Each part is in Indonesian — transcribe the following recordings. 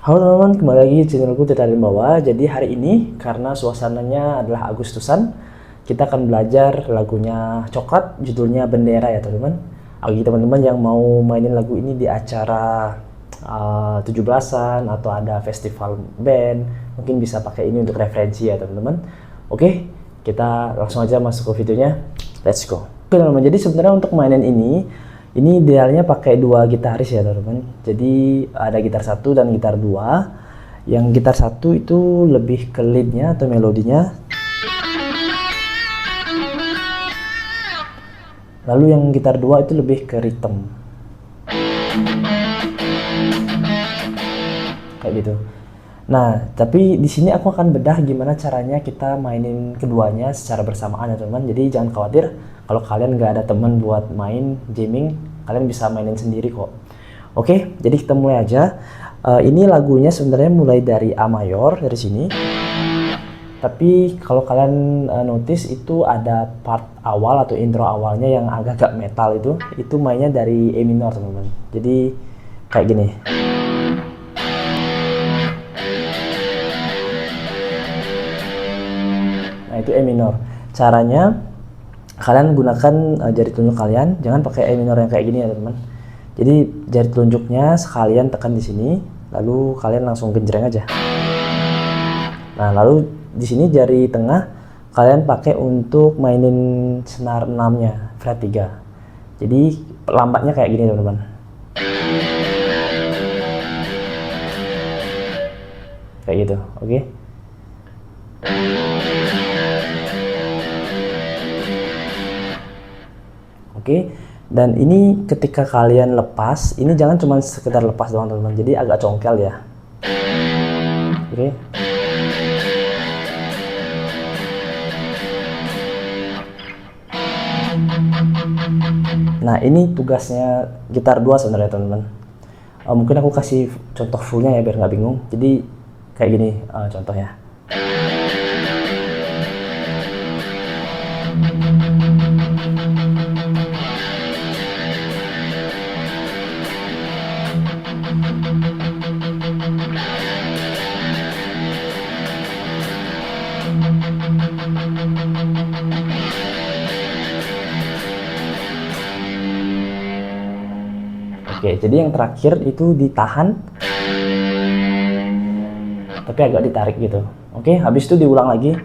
Halo teman-teman, kembali lagi di channelku Tita Rimbawa. Jadi hari ini karena suasananya adalah Agustusan, kita akan belajar lagunya Coklat, judulnya Bendera ya teman-teman. Bagi teman-teman yang mau mainin lagu ini di acara 17-an atau ada festival band, mungkin bisa pakai ini untuk referensi ya teman-teman. Oke, kita langsung aja masuk ke videonya. Let's go. Oke teman-teman, jadi sebenarnya untuk mainin ini idealnya pakai dua gitaris ya teman-teman. Jadi ada gitar satu dan gitar dua. Yang gitar satu itu lebih ke leadnya atau melodinya. Lalu yang gitar dua itu lebih ke rhythm. Kayak gitu. Nah, tapi di sini aku akan bedah gimana caranya kita mainin keduanya secara bersamaan ya teman-teman. Jadi jangan khawatir kalau kalian nggak ada teman buat main jamming, kalian bisa mainin sendiri kok. Oke, jadi kita mulai aja. Ini lagunya sebenarnya mulai dari A mayor dari sini. Tapi kalau kalian notice itu ada part awal atau intro awalnya yang agak-agak metal itu mainnya dari E minor teman-teman. Jadi kayak gini. Nah itu E minor. Caranya kalian gunakan jari telunjuk kalian, jangan pakai E minor yang kayak gini ya teman-teman. Jadi jari telunjuknya sekalian tekan di sini, lalu kalian langsung genjreng aja. Nah lalu di sini jari tengah kalian pakai untuk mainin senar 6-nya, fret 3. Jadi lambatnya kayak gini teman-teman. Kayak gitu, oke? Oke, dan ini ketika kalian lepas, ini jangan cuma sekedar lepas doang teman-teman, jadi agak congkel ya. Oke. Nah ini tugasnya gitar 2 sebenarnya teman-teman. Mungkin aku kasih contoh fullnya ya biar nggak bingung. Jadi kayak gini contohnya. Oke, jadi yang terakhir itu ditahan, tapi agak ditarik gitu. Oke, habis itu diulang lagi.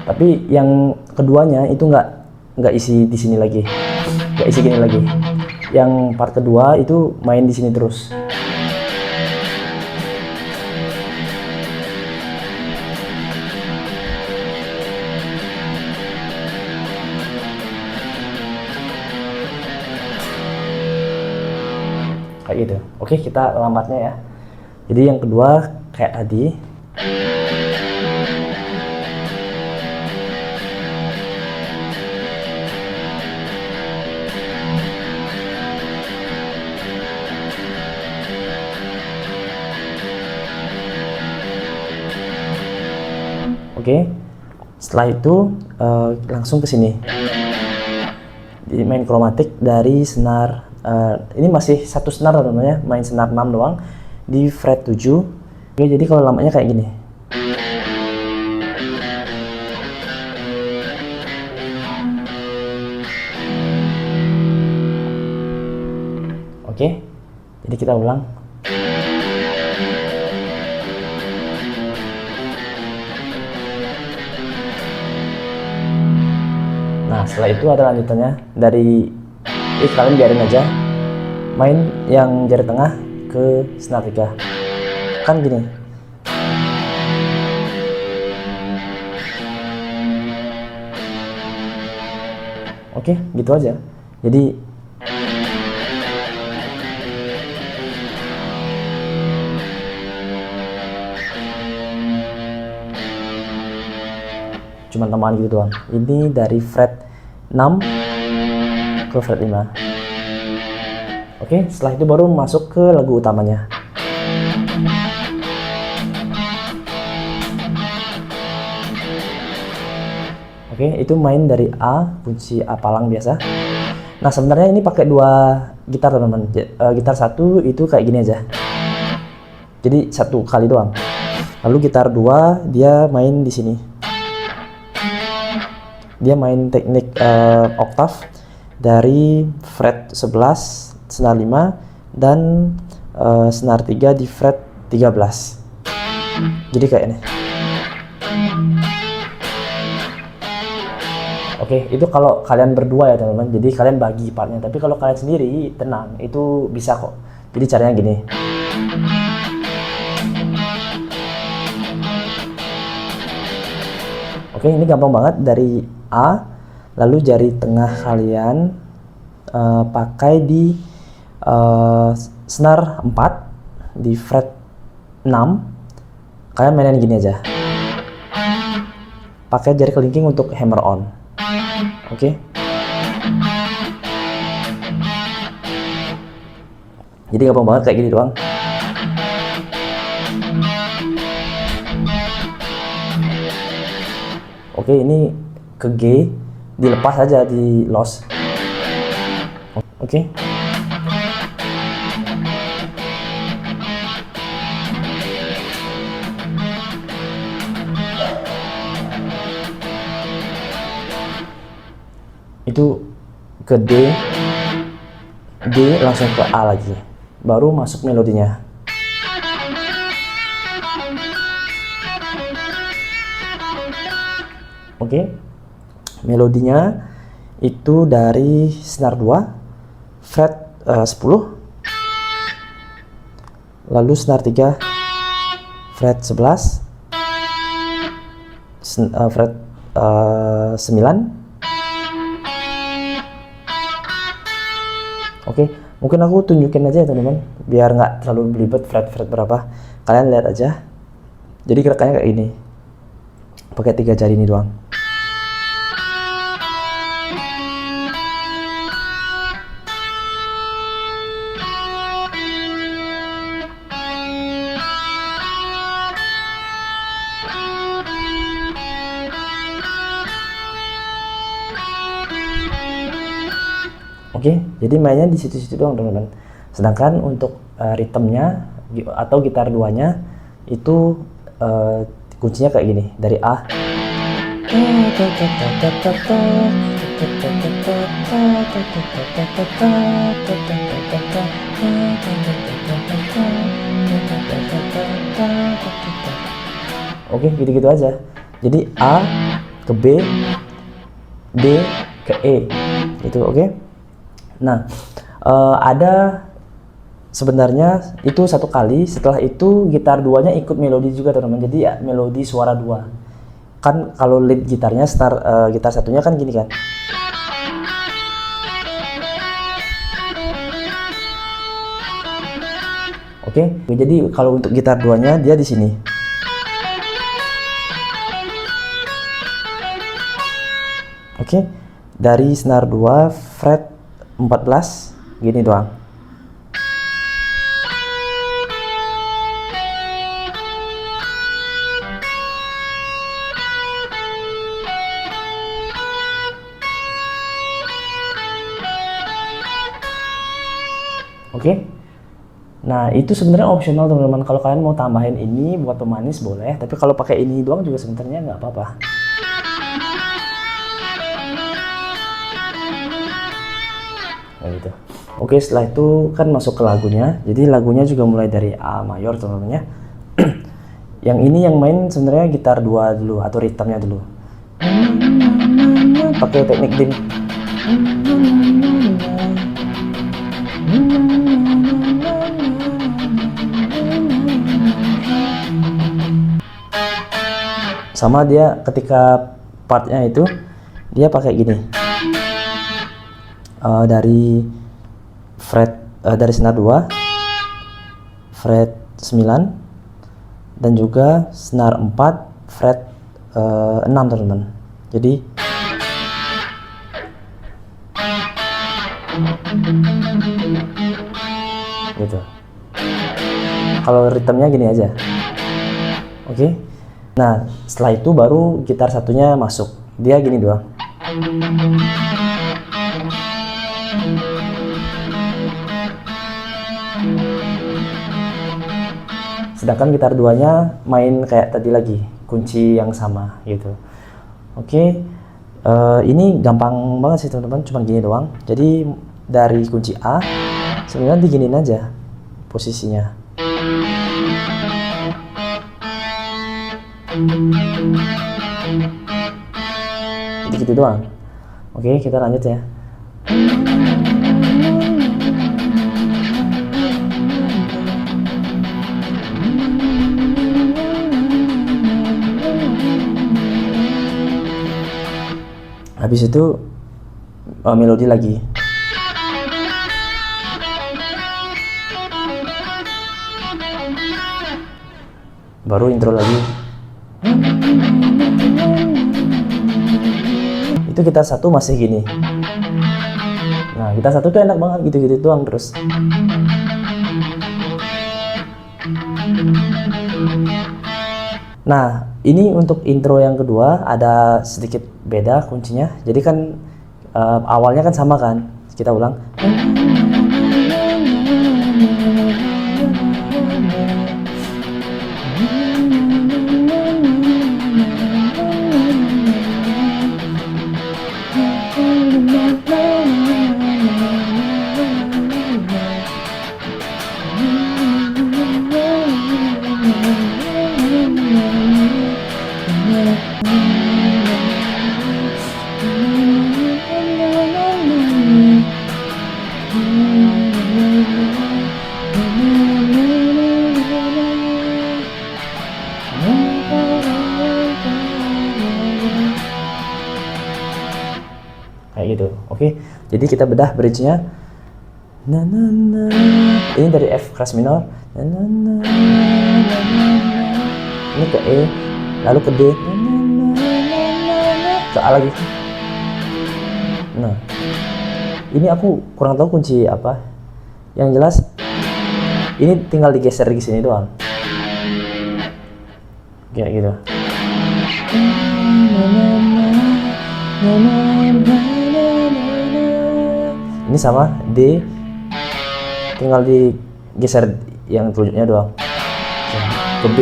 Tapi yang keduanya itu nggak isi di sini lagi, nggak isi gini lagi. Yang part kedua itu main di sini terus. Kayak gitu. Oke, kita lambatnya ya. Jadi yang kedua kayak tadi. Oke. Setelah itu langsung ke sini. Di main kromatik dari senar ini masih satu senar teman-teman ya, main senar 6 doang di fret 7. Oke, jadi kalau lamanya kayak gini. Oke, jadi kita ulang. Nah setelah itu ada lanjutannya dari kalian biarin aja main yang jari tengah ke senar 3 kan gini. Oke, gitu aja. Jadi cuman tambahan gitu doang. Ini dari fret 6 ke fret 5. Oke, setelah itu baru masuk ke lagu utamanya. Oke, itu main dari A, kunci A palang biasa. Nah sebenarnya ini pakai dua gitar teman-teman. Gitar satu itu kayak gini aja, jadi satu kali doang. Lalu gitar dua dia main di sini, dia main teknik oktav dari fret 11 senar 5 dan senar 3 di fret 13. Jadi kayak ini. Oke, itu kalau kalian berdua ya teman-teman. Jadi kalian bagi partnya. Tapi kalau kalian sendiri, tenang, itu bisa kok. Jadi caranya gini. Oke, ini gampang banget. Dari A, lalu jari tengah kalian pakai di senar 4 di fret 6. Kalian mainin gini aja. Pakai jari kelingking untuk hammer on. Oke. Jadi gampang banget kayak gini doang. Oke, ini ke G, dilepas aja di loss. Oke. Itu ke D, langsung ke A lagi, baru masuk melodinya. Oke, melodinya itu dari senar 2 fret 10, lalu senar 3 fret 11, fret 9. Oke, mungkin aku tunjukin aja ya teman-teman, biar nggak terlalu belibet fret berapa. Kalian lihat aja. Jadi gerakannya kayak ini, pakai 3 jari ini doang. Oke, jadi mainnya di situ-situ doang teman-teman. Sedangkan untuk ritmenya atau gitar duanya itu kuncinya kayak gini, dari A. Oke, gitu-gitu aja. Jadi A ke B, D ke E, gitu. Oke. Nah, ada sebenarnya itu satu kali. Setelah itu gitar duanya ikut melodi juga teman-teman. Jadi ya melodi suara dua. Kan kalau lead gitarnya gitar satunya kan gini kan. Oke, jadi kalau untuk gitar duanya dia di sini. Oke, dari senar 2 fret 14 gini doang. Oke. Nah, itu sebenarnya opsional teman-teman. Kalau kalian mau tambahin ini buat pemanis boleh, tapi kalau pakai ini doang juga sebenarnya nggak apa-apa. Gitu. Oke, setelah itu kan masuk ke lagunya. Jadi lagunya juga mulai dari A mayor teman-teman ya. Yang ini yang main sebenarnya gitar dua dulu atau ritmenya dulu. Pakai teknik dim. Sama dia ketika partnya itu dia pakai gini. Dari fret dari senar 2 fret 9 dan juga senar 4 fret 6 teman-teman. Jadi gitu. Kalau ritmenya gini aja. Oke. Nah, setelah itu baru gitar satunya masuk. Dia gini doang. Sedangkan gitar 2-nya main kayak tadi lagi, kunci yang sama gitu. Oke, ini gampang banget sih teman-teman, cuma gini doang. Jadi dari kunci A sebenarnya diginin aja posisinya. Gitu doang. Oke, kita lanjut ya. Habis itu melodi lagi. Baru intro lagi. Itu gitar 1 masih gini. Nah, gitar 1 tuh enak banget gitu-gitu doang terus. Nah, ini untuk intro yang kedua ada sedikit beda kuncinya. Jadi kan awalnya kan sama kan. Kita ulang. Kayak gitu. Oke, jadi kita bedah bridge-nya. Na, na, na. Ini dari F keras minor. Na, na, na, na, na. Ini ke E, lalu ke D, na, na, na, na, na. Ke A lagi. Nah, ini aku kurang tahu kunci apa. Yang jelas ini tinggal digeser di sini doang. Kayak gitu. Ini sama D, tinggal digeser yang telunjuknya doang. Ke B,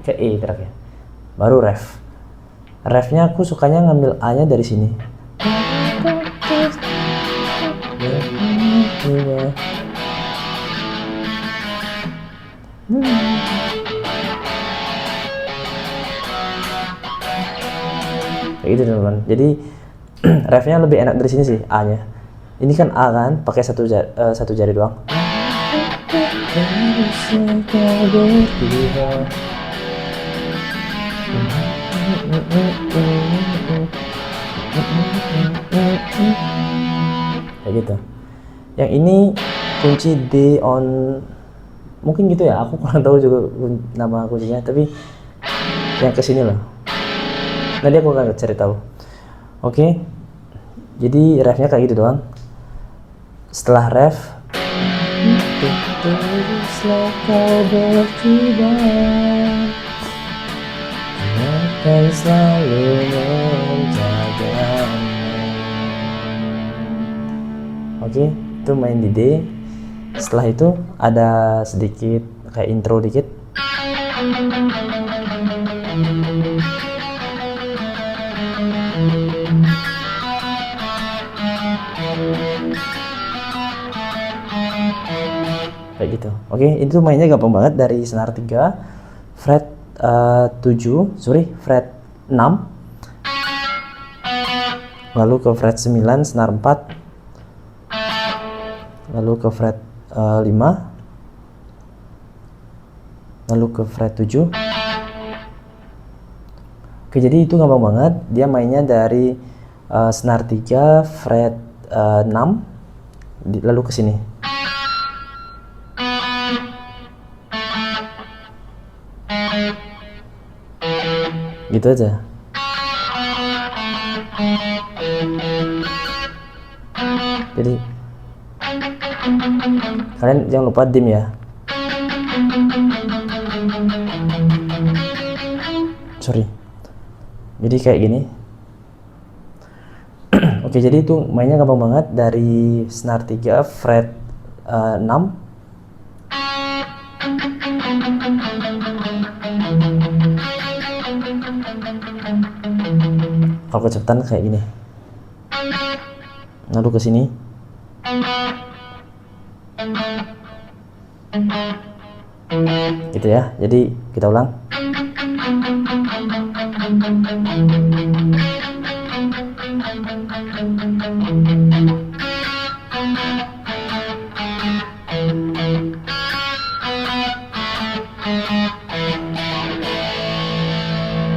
ke E terakhir. Baru ref. Refnya aku sukanya ngambil A-nya dari sini. Kayak gitu teman-teman. Jadi refnya lebih enak dari sini sih, A-nya. Ini kan A kan, pakai satu jari doang. Kayak gitu. Yang ini kunci D on, mungkin gitu ya, aku kurang tahu juga nama kuncinya, tapi yang kesini loh. Nanti aku akan cari tahu. Oke, jadi refnya kayak gitu doang. Setelah ref, akan selalu menjagamu. Oke, itu main di D. Setelah itu ada sedikit kayak intro dikit. Kayak gitu. Oke, itu mainnya gampang banget dari senar 3 fret 6, lalu ke fret 9 senar 4, lalu ke fret 5, lalu ke fret 7. Oke, jadi itu gampang banget. Dia mainnya dari senar 3 fret 6 lalu ke sini. Gitu aja. Jadi kalian jangan lupa dim ya. Sorry. Jadi kayak gini. Oke, jadi itu mainnya gampang banget dari senar 3 fret 6. Kalau kecepatan kayak gini. Lalu ke sini. Gitu ya. Jadi kita ulang.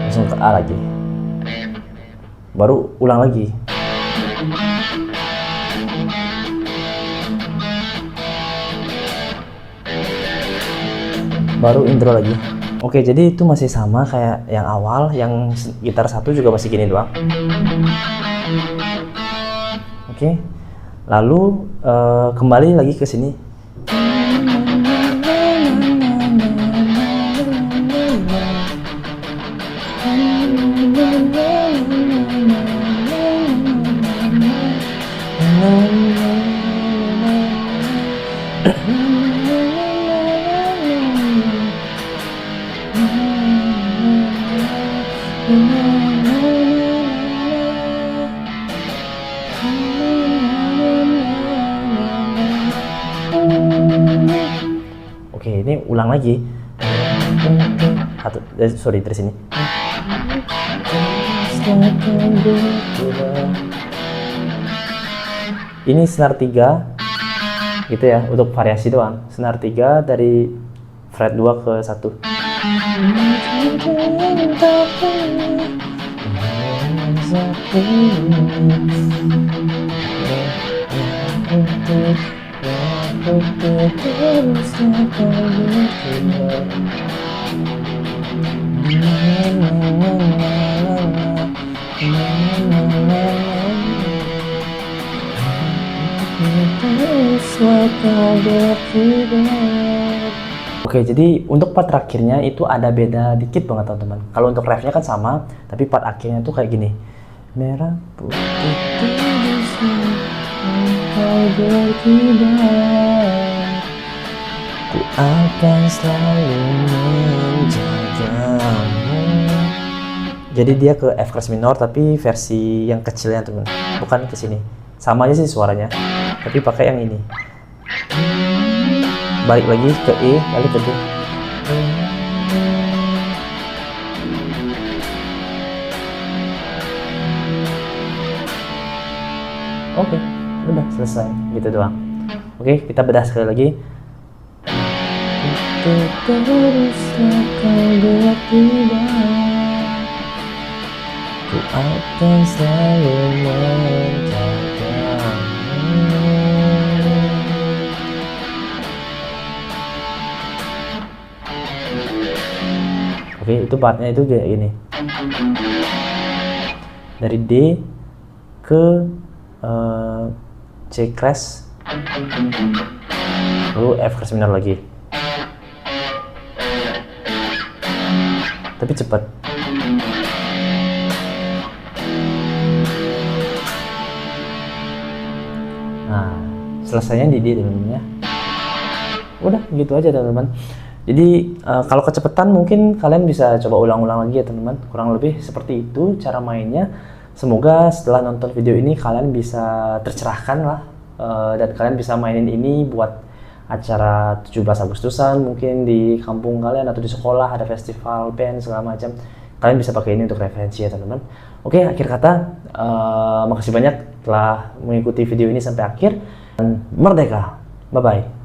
Langsung ke A lagi. Baru ulang lagi. Baru intro lagi. Oke, jadi itu masih sama kayak yang awal, yang gitar 1 juga masih gini doang. Oke. Lalu kembali lagi ke sini. Oke, ini ulang lagi. Sorry, dari sini. Ini senar 3 gitu ya, untuk variasi doang. Senar 3 dari fret 2 ke 1. Oke, jadi untuk part terakhirnya itu ada beda dikit banget teman-teman. Kalau untuk refnya kan sama, tapi part akhirnya tuh kayak gini. Merah putih engkau berkibar, ku akan selalu menjagamu. Jadi dia ke F keras minor tapi versi yang kecilnya teman, bukan ke sini. Sama aja sih suaranya, tapi pakai yang ini. Balik lagi ke E, balik ke D. Oke, udah selesai, gitu doang. Oke, kita bedah sekali lagi. Ku akan selalu menjagamu. Oke, itu partnya itu kayak gini. Dari D ke C crash, lalu F keras minor lagi. Tapi cepat. Nah, selesainya di D teman-teman ya. Udah gitu aja teman-teman. Jadi kalau kecepatan mungkin kalian bisa coba ulang-ulang lagi ya teman-teman. Kurang lebih seperti itu cara mainnya. Semoga setelah nonton video ini kalian bisa tercerahkan lah, dan kalian bisa mainin ini buat acara 17 Agustusan mungkin di kampung kalian atau di sekolah ada festival band segala macam. Kalian bisa pakai ini untuk referensi ya teman-teman. Oke, akhir kata makasih banyak telah mengikuti video ini sampai akhir. Dan merdeka. Bye bye.